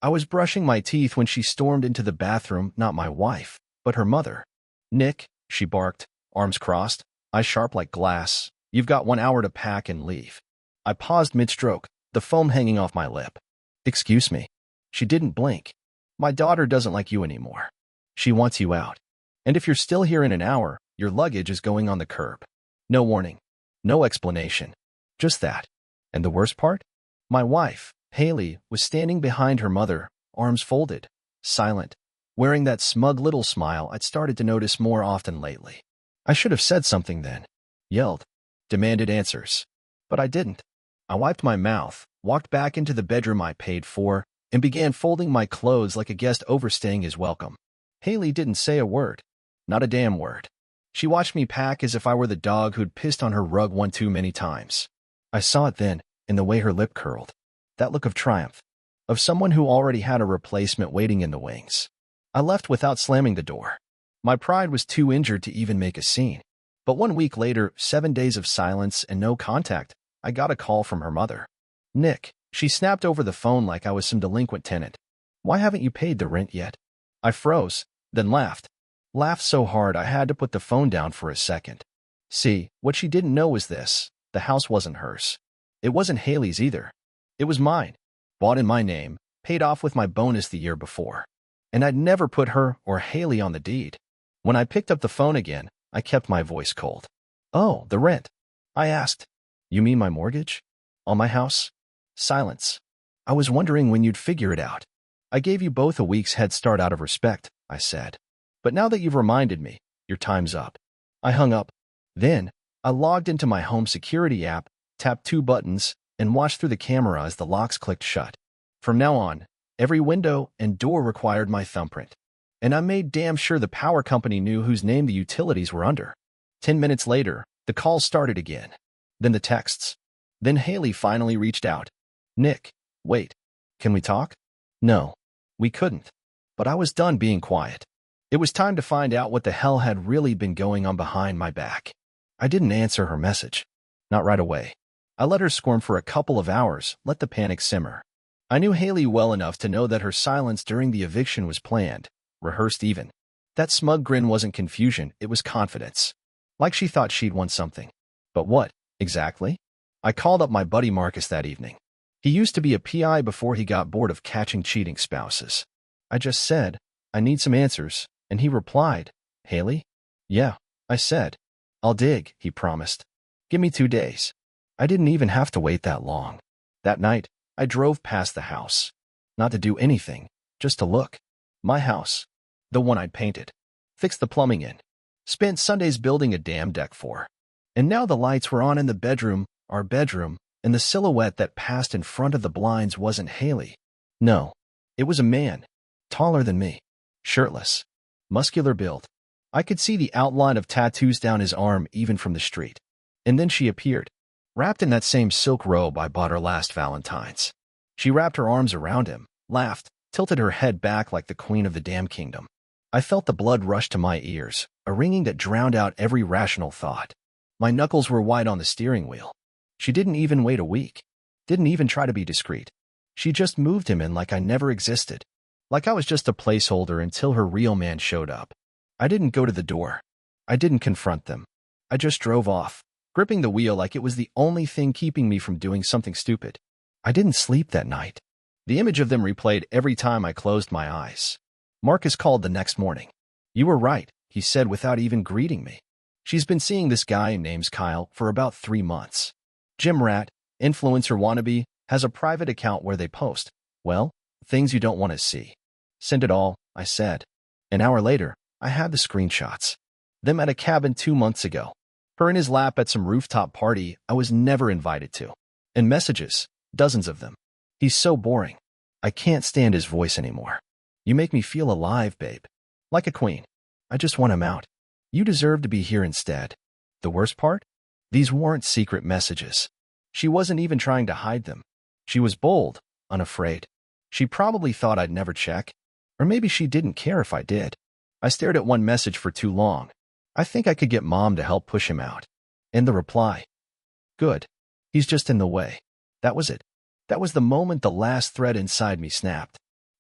I was brushing my teeth when she stormed into the bathroom, not my wife, but her mother. "Nick," she barked, arms crossed, eyes sharp like glass. "You've got 1 hour to pack and leave." I paused mid-stroke, the foam hanging off my lip. "Excuse me." She didn't blink. "My daughter doesn't like you anymore. She wants you out. And if you're still here in an hour, your luggage is going on the curb." No warning. No explanation. Just that. And the worst part? My wife, Haley, was standing behind her mother, arms folded, silent, wearing that smug little smile I'd started to notice more often lately. I should have said something then. Yelled. Demanded answers. But I didn't. I wiped my mouth, walked back into the bedroom I paid for, and began folding my clothes like a guest overstaying his welcome. Haley didn't say a word. Not a damn word. She watched me pack as if I were the dog who'd pissed on her rug one too many times. I saw it then, in the way her lip curled. That look of triumph. Of someone who already had a replacement waiting in the wings. I left without slamming the door. My pride was too injured to even make a scene. But 1 week later, 7 days of silence and no contact, I got a call from her mother. "Nick," she snapped over the phone like I was some delinquent tenant. "Why haven't you paid the rent yet?" I froze, then laughed. Laughed so hard I had to put the phone down for a second. See, what she didn't know was this. The house wasn't hers. It wasn't Haley's either. It was mine. Bought in my name, paid off with my bonus the year before. And I'd never put her or Haley on the deed. When I picked up the phone again, I kept my voice cold. "Oh, the rent," I asked. "You mean my mortgage? On my house?" Silence. "I was wondering when you'd figure it out. I gave you both a week's head start out of respect," I said. "But now that you've reminded me, your time's up." I hung up. Then, I logged into my home security app, tapped 2 buttons, and watched through the camera as the locks clicked shut. From now on, every window and door required my thumbprint. And I made damn sure the power company knew whose name the utilities were under. 10 minutes later, the calls started again. Then the texts. Then Haley finally reached out. "Nick, wait. Can we talk?" No, we couldn't. But I was done being quiet. It was time to find out what the hell had really been going on behind my back. I didn't answer her message. Not right away. I let her squirm for a couple of hours, let the panic simmer. I knew Haley well enough to know that her silence during the eviction was planned, rehearsed even. That smug grin wasn't confusion, it was confidence. Like she thought she'd won something. But what, exactly? I called up my buddy Marcus that evening. He used to be a PI before he got bored of catching cheating spouses. I just said, "I need some answers," and he replied, "Haley?" "Yeah," I said. "I'll dig," he promised. "Give me 2 days." I didn't even have to wait that long. That night, I drove past the house. Not to do anything, just to look. My house. The one I'd painted. Fixed the plumbing in. Spent Sundays building a dam deck for. And now the lights were on in the bedroom, our bedroom, and the silhouette that passed in front of the blinds wasn't Haley. No, it was a man. Taller than me. Shirtless. Muscular build. I could see the outline of tattoos down his arm even from the street. And then she appeared. Wrapped in that same silk robe I bought her last Valentine's. She wrapped her arms around him, laughed, tilted her head back like the queen of the damn kingdom. I felt the blood rush to my ears, a ringing that drowned out every rational thought. My knuckles were white on the steering wheel. She didn't even wait a week. Didn't even try to be discreet. She just moved him in like I never existed. Like I was just a placeholder until her real man showed up. I didn't go to the door. I didn't confront them. I just drove off, gripping the wheel like it was the only thing keeping me from doing something stupid. I didn't sleep that night. The image of them replayed every time I closed my eyes. Marcus called the next morning. "You were right," he said without even greeting me. "She's been seeing this guy named Kyle for about 3 months. Gym rat, influencer wannabe, has a private account where they post, well, things you don't want to see." "Send it all," I said. An hour later, I had the screenshots. Them at a cabin 2 months ago. Her in his lap at some rooftop party I was never invited to. And messages, dozens of them. "He's so boring. I can't stand his voice anymore. You make me feel alive, babe. Like a queen. I just want him out. You deserve to be here instead." The worst part? These weren't secret messages. She wasn't even trying to hide them. She was bold, unafraid. She probably thought I'd never check. Or maybe she didn't care if I did. I stared at one message for too long. I think I could get Mom to help push him out. And the reply. "Good. He's just in the way." That was it. That was the moment the last thread inside me snapped.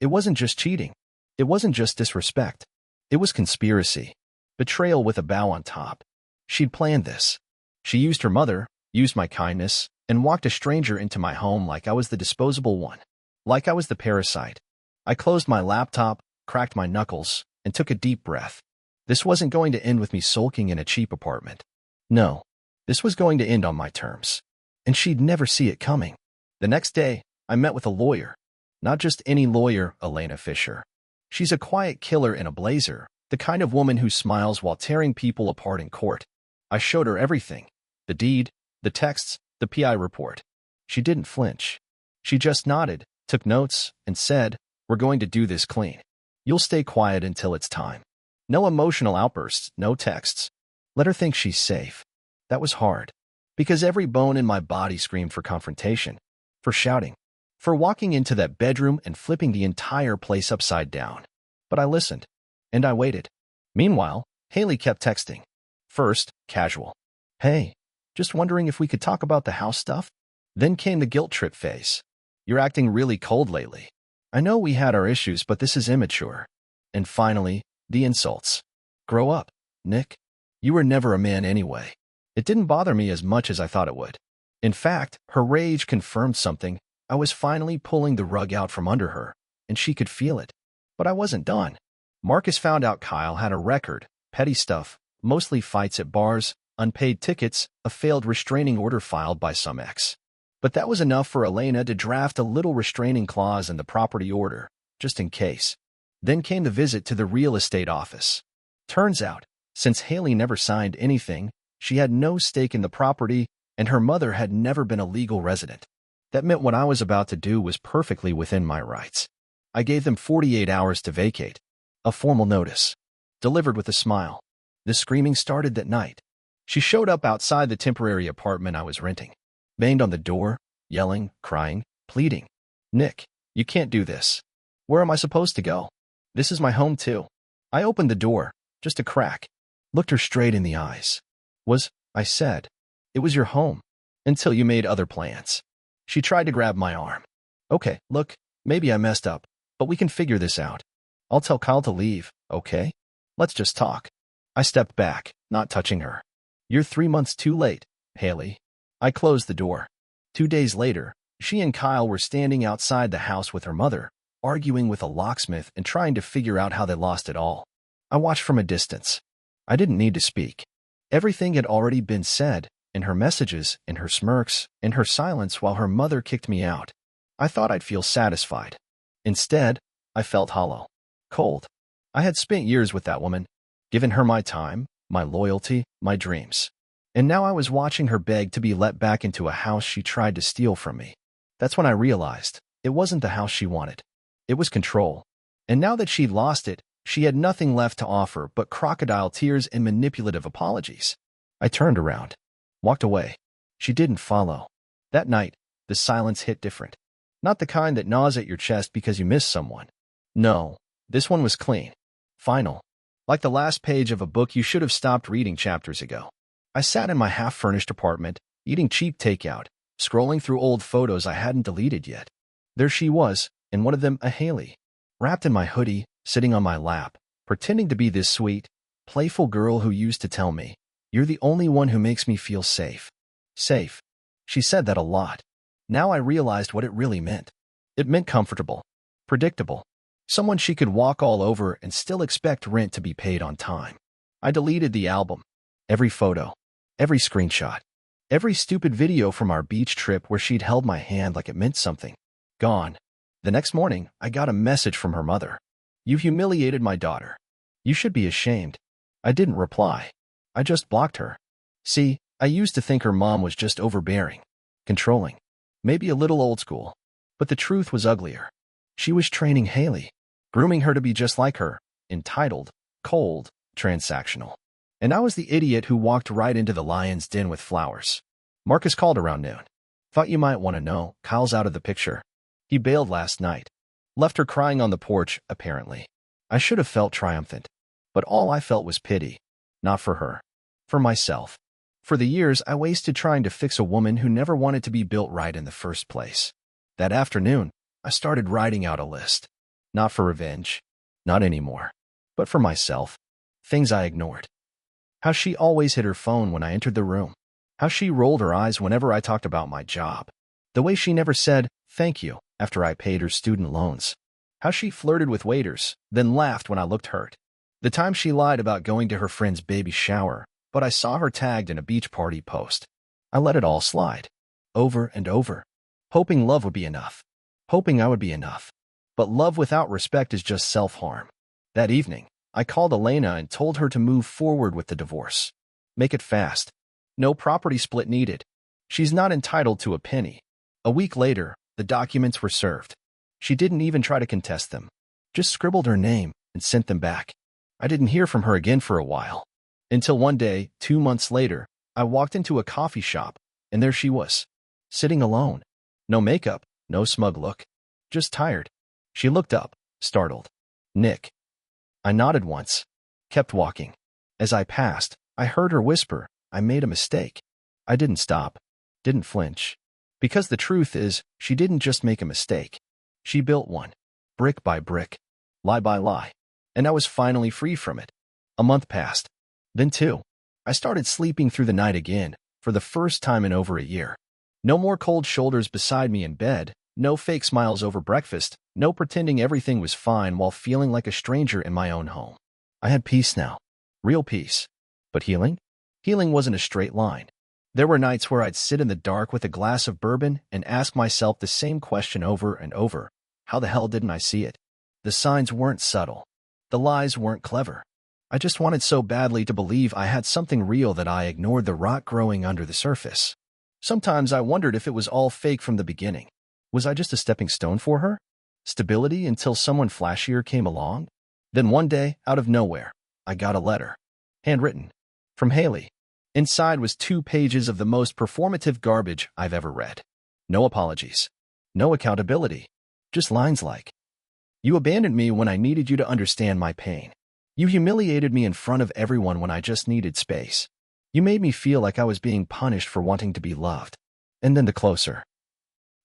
It wasn't just cheating. It wasn't just disrespect. It was conspiracy. Betrayal with a bow on top. She'd planned this. She used her mother, used my kindness, and walked a stranger into my home like I was the disposable one. Like I was the parasite. I closed my laptop, cracked my knuckles, and took a deep breath. This wasn't going to end with me sulking in a cheap apartment. No. This was going to end on my terms. And she'd never see it coming. The next day, I met with a lawyer. Not just any lawyer, Elena Fisher. She's a quiet killer in a blazer, the kind of woman who smiles while tearing people apart in court. I showed her everything. The deed, the texts, the PI report. She didn't flinch. She just nodded, took notes, and said, "We're going to do this clean. You'll stay quiet until it's time. No emotional outbursts, no texts. Let her think she's safe." That was hard. Because every bone in my body screamed for confrontation. For shouting. For walking into that bedroom and flipping the entire place upside down. But I listened. And I waited. Meanwhile, Haley kept texting. First, casual. "Hey, just wondering if we could talk about the house stuff?" Then came the guilt trip phase. "You're acting really cold lately. I know we had our issues, but this is immature." And finally, the insults. "Grow up, Nick. You were never a man anyway." It didn't bother me as much as I thought it would. In fact, her rage confirmed something. I was finally pulling the rug out from under her, and she could feel it. But I wasn't done. Marcus found out Kyle had a record, petty stuff, mostly fights at bars, unpaid tickets, a failed restraining order filed by some ex. But that was enough for Elena to draft a little restraining clause in the property order, just in case. Then came the visit to the real estate office. Turns out, since Haley never signed anything, she had no stake in the property, and her mother had never been a legal resident. That meant what I was about to do was perfectly within my rights. I gave them 48 hours to vacate. A formal notice. Delivered with a smile. The screaming started that night. She showed up outside the temporary apartment I was renting. Banged on the door, yelling, crying, pleading. "Nick, you can't do this. Where am I supposed to go? This is my home too." I opened the door, just a crack. Looked her straight in the eyes. I said. "It was your home. Until you made other plans." She tried to grab my arm. "Okay, look, maybe I messed up, but we can figure this out. I'll tell Kyle to leave, okay? Let's just talk." I stepped back, not touching her. "You're 3 months too late, Haley." I closed the door. 2 days later, she and Kyle were standing outside the house with her mother, arguing with a locksmith and trying to figure out how they lost it all. I watched from a distance. I didn't need to speak. Everything had already been said, in her messages, in her smirks, in her silence while her mother kicked me out. I thought I'd feel satisfied. Instead, I felt hollow. Cold. I had spent years with that woman, given her my time, my loyalty, my dreams. And now I was watching her beg to be let back into a house she tried to steal from me. That's when I realized it wasn't the house she wanted. It was control. And now that she'd lost it, she had nothing left to offer but crocodile tears and manipulative apologies. I turned around. Walked away. She didn't follow. That night, the silence hit different. Not the kind that gnaws at your chest because you miss someone. No, this one was clean. Final. Like the last page of a book you should have stopped reading chapters ago. I sat in my half-furnished apartment, eating cheap takeout, scrolling through old photos I hadn't deleted yet. There she was, in one of them a Haley. Wrapped in my hoodie, sitting on my lap, pretending to be this sweet, playful girl who used to tell me, "You're the only one who makes me feel safe." Safe. She said that a lot. Now I realized what it really meant. It meant comfortable. Predictable. Someone she could walk all over and still expect rent to be paid on time. I deleted the album. Every photo. Every screenshot. Every stupid video from our beach trip where she'd held my hand like it meant something. Gone. The next morning, I got a message from her mother. "You humiliated my daughter. You should be ashamed." I didn't reply. I just blocked her. See, I used to think her mom was just overbearing, controlling, maybe a little old school. But the truth was uglier. She was training Haley, grooming her to be just like her, entitled, cold, transactional. And I was the idiot who walked right into the lion's den with flowers. Marcus called around noon. "Thought you might want to know, Kyle's out of the picture. He bailed last night. Left her crying on the porch, apparently." I should have felt triumphant. But all I felt was pity. Not for her. For myself. For the years I wasted trying to fix a woman who never wanted to be built right in the first place. That afternoon, I started writing out a list. Not for revenge. Not anymore. But for myself. Things I ignored. How she always hid her phone when I entered the room. How she rolled her eyes whenever I talked about my job. The way she never said, thank you, after I paid her student loans. How she flirted with waiters, then laughed when I looked hurt. The time she lied about going to her friend's baby shower, but I saw her tagged in a beach party post. I let it all slide. Over and over. Hoping love would be enough. Hoping I would be enough. But love without respect is just self-harm. That evening, I called Elena and told her to move forward with the divorce. Make it fast. No property split needed. She's not entitled to a penny. A week later, the documents were served. She didn't even try to contest them. Just scribbled her name and sent them back. I didn't hear from her again for a while. Until one day, 2 months later, I walked into a coffee shop, and there she was, sitting alone. No makeup, no smug look. Just tired. She looked up, startled. Nick. I nodded once. Kept walking. As I passed, I heard her whisper, I made a mistake. I didn't stop. Didn't flinch. Because the truth is, she didn't just make a mistake. She built one. Brick by brick. Lie by lie. And I was finally free from it. A month passed. Then 2. I started sleeping through the night again, for the first time in over a year. No more cold shoulders beside me in bed, no fake smiles over breakfast, no pretending everything was fine while feeling like a stranger in my own home. I had peace now. Real peace. But healing? Healing wasn't a straight line. There were nights where I'd sit in the dark with a glass of bourbon and ask myself the same question over and over. How the hell didn't I see it? The signs weren't subtle. The lies weren't clever. I just wanted so badly to believe I had something real that I ignored the rot growing under the surface. Sometimes I wondered if it was all fake from the beginning. Was I just a stepping stone for her? Stability until someone flashier came along? Then one day, out of nowhere, I got a letter. Handwritten. From Haley. Inside was 2 pages of the most performative garbage I've ever read. No apologies. No accountability. Just lines like, you abandoned me when I needed you to understand my pain. You humiliated me in front of everyone when I just needed space. You made me feel like I was being punished for wanting to be loved. And then the closer.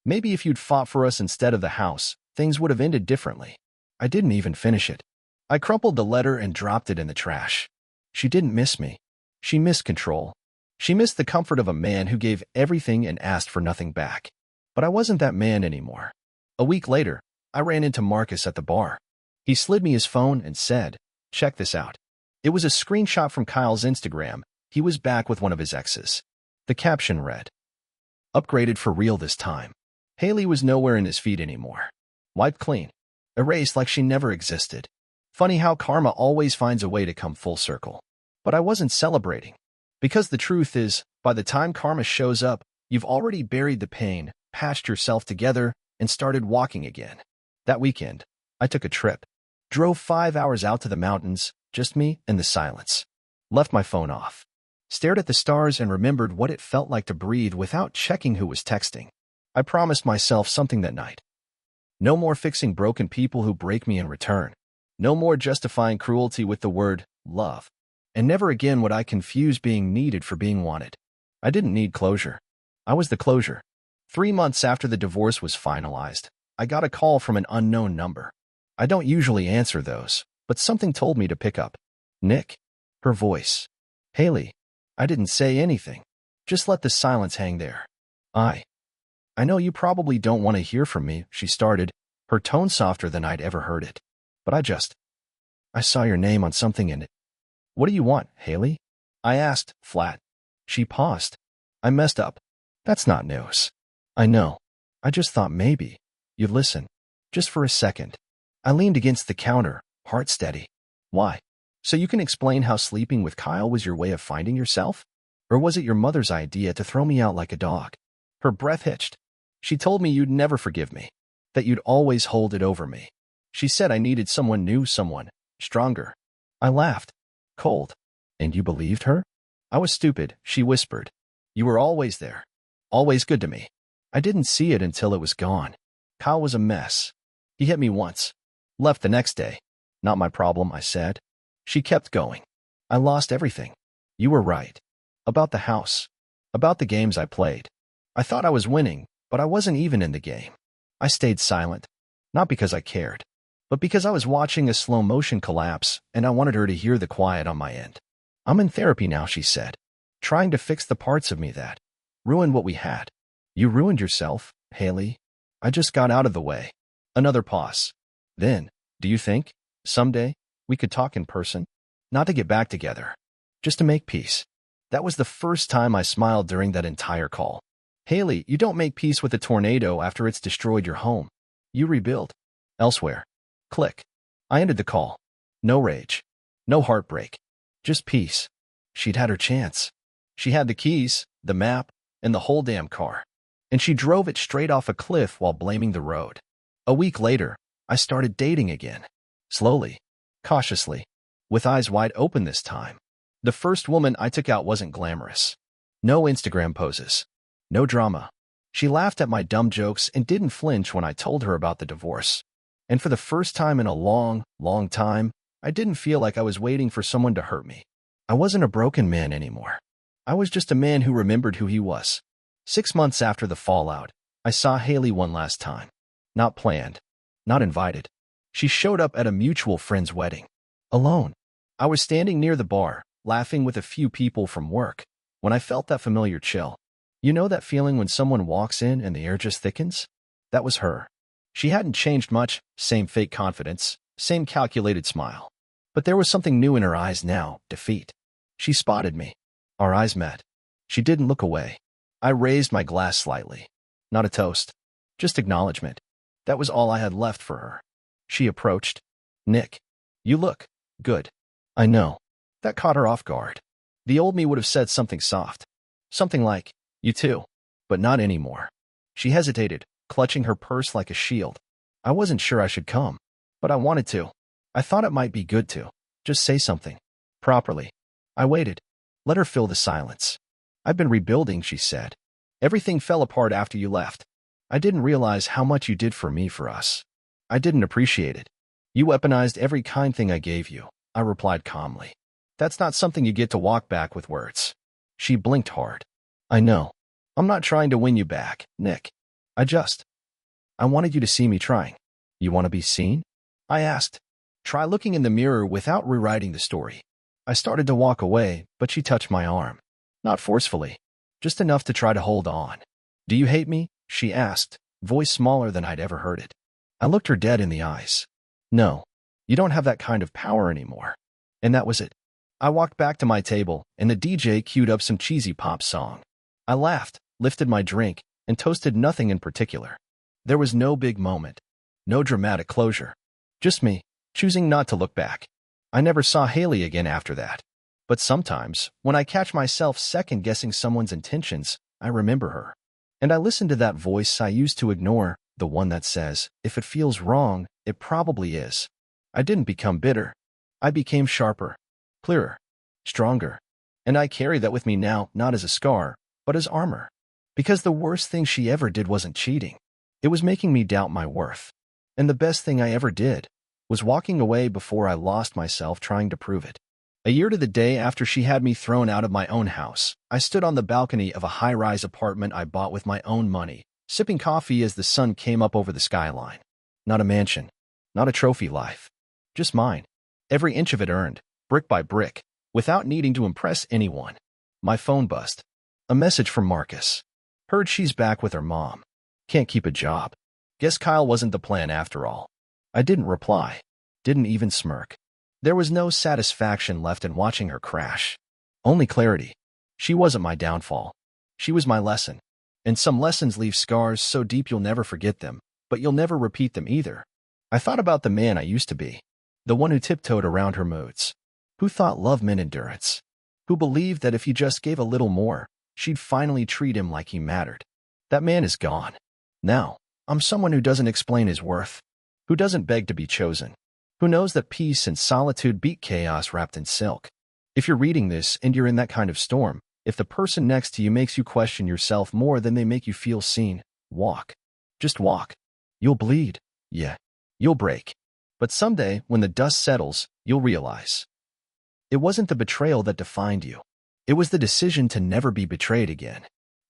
Maybe if you'd fought for us instead of the house, things would have ended differently. I didn't even finish it. I crumpled the letter and dropped it in the trash. She didn't miss me. She missed control. She missed the comfort of a man who gave everything and asked for nothing back. But I wasn't that man anymore. A week later, I ran into Marcus at the bar. He slid me his phone and said, check this out. It was a screenshot from Kyle's Instagram. He was back with one of his exes. The caption read, upgraded for real this time. Haley was nowhere in his feed anymore. Wiped clean. Erased like she never existed. Funny how karma always finds a way to come full circle. But I wasn't celebrating. Because the truth is, by the time karma shows up, you've already buried the pain, patched yourself together, and started walking again. That weekend, I took a trip. Drove 5 hours out to the mountains, just me and the silence. Left my phone off. Stared at the stars and remembered what it felt like to breathe without checking who was texting. I promised myself something that night. No more fixing broken people who break me in return. No more justifying cruelty with the word love. And never again would I confuse being needed for being wanted. I didn't need closure. I was the closure. 3 months after the divorce was finalized, I got a call from an unknown number. I don't usually answer those, but something told me to pick up. Nick? Her voice. Haley. I didn't say anything. Just let the silence hang there. I know you probably don't want to hear from me, she started, her tone softer than I'd ever heard it. But I saw your name on something in it. What do you want, Haley? I asked, flat. She paused. I messed up. That's not news. I know. I just thought maybe you'd listen. Just for a second. I leaned against the counter, heart steady. Why? So you can explain how sleeping with Kyle was your way of finding yourself? Or was it your mother's idea to throw me out like a dog? Her breath hitched. She told me you'd never forgive me. That you'd always hold it over me. She said I needed someone new, someone stronger. I laughed. Cold. And you believed her? I was stupid, she whispered. You were always there. Always good to me. I didn't see it until it was gone. Kyle was a mess. He hit me once. Left the next day. Not my problem, I said. She kept going. I lost everything. You were right. About the house. About the games I played. I thought I was winning, but I wasn't even in the game. I stayed silent. Not because I cared. but because I was watching a slow-motion collapse and I wanted her to hear the quiet on my end. I'm in therapy now, she said, trying to fix the parts of me that ruined what we had. You ruined yourself, Haley. I just got out of the way. Another pause. Then, do you think, someday, we could talk in person? Not to get back together, just to make peace. That was the first time I smiled during that entire call. Haley, you don't make peace with a tornado after it's destroyed your home. You rebuild. Elsewhere. Click. I ended the call. No rage. No heartbreak. Just peace. She'd had her chance. She had the keys, the map, and the whole damn car. And she drove it straight off a cliff while blaming the road. A week later, I started dating again. Slowly. Cautiously. With eyes wide open this time. The first woman I took out wasn't glamorous. No Instagram poses. No drama. She laughed at my dumb jokes and didn't flinch when I told her about the divorce. And for the first time in a long, long time, I didn't feel like I was waiting for someone to hurt me. I wasn't a broken man anymore. I was just a man who remembered who he was. 6 months after the fallout, I saw Haley one last time. Not planned. Not invited. She showed up at a mutual friend's wedding. Alone. I was standing near the bar, laughing with a few people from work, when I felt that familiar chill. You know that feeling when someone walks in and the air just thickens? That was her. She hadn't changed much, same fake confidence, same calculated smile. But there was something new in her eyes now, defeat. She spotted me. Our eyes met. She didn't look away. I raised my glass slightly. Not a toast. Just acknowledgement. That was all I had left for her. She approached. Nick. You look good. I know. That caught her off guard. The old me would have said something soft. Something like, you too. But not anymore. She hesitated, clutching her purse like a shield. I wasn't sure I should come. But I wanted to. I thought it might be good to. Just say something. Properly. I waited. Let her fill the silence. I've been rebuilding, she said. Everything fell apart after you left. I didn't realize how much you did for me, for us. I didn't appreciate it. You weaponized every kind thing I gave you, I replied calmly. That's not something you get to walk back with words. She blinked hard. I know. I'm not trying to win you back, Nick. I wanted you to see me trying. You want to be seen? I asked. Try looking in the mirror without rewriting the story. I started to walk away, but she touched my arm. Not forcefully. Just enough to try to hold on. Do you hate me? She asked, voice smaller than I'd ever heard it. I looked her dead in the eyes. No. You don't have that kind of power anymore. And that was it. I walked back to my table, and the DJ queued up some cheesy pop song. I laughed, lifted my drink, and toasted nothing in particular. There was no big moment. No dramatic closure. Just me, choosing not to look back. I never saw Haley again after that. But sometimes, when I catch myself second-guessing someone's intentions, I remember her. And I listen to that voice I used to ignore, the one that says, if it feels wrong, it probably is. I didn't become bitter. I became sharper, clearer, stronger. And I carry that with me now, not as a scar, but as armor. Because the worst thing she ever did wasn't cheating. It was making me doubt my worth. And the best thing I ever did was walking away before I lost myself trying to prove it. A year to the day after she had me thrown out of my own house, I stood on the balcony of a high-rise apartment I bought with my own money, sipping coffee as the sun came up over the skyline. Not a mansion. Not a trophy life. Just mine. Every inch of it earned, brick by brick, without needing to impress anyone. My phone buzzed. A message from Marcus. Heard she's back with her mom. Can't keep a job. Guess Kyle wasn't the plan after all. I didn't reply. Didn't even smirk. There was no satisfaction left in watching her crash. Only clarity. She wasn't my downfall. She was my lesson. And some lessons leave scars so deep you'll never forget them, but you'll never repeat them either. I thought about the man I used to be. The one who tiptoed around her moods. Who thought love meant endurance. Who believed that if he just gave a little more, she'd finally treat him like he mattered. That man is gone. Now, I'm someone who doesn't explain his worth. Who doesn't beg to be chosen. Who knows that peace and solitude beat chaos wrapped in silk. If you're reading this and you're in that kind of storm, if the person next to you makes you question yourself more than they make you feel seen, walk. Just walk. You'll bleed. Yeah. You'll break. But someday, when the dust settles, you'll realize. It wasn't the betrayal that defined you. It was the decision to never be betrayed again.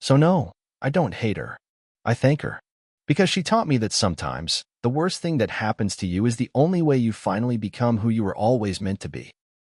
So no, I don't hate her. I thank her. Because she taught me that sometimes, the worst thing that happens to you is the only way you finally become who you were always meant to be.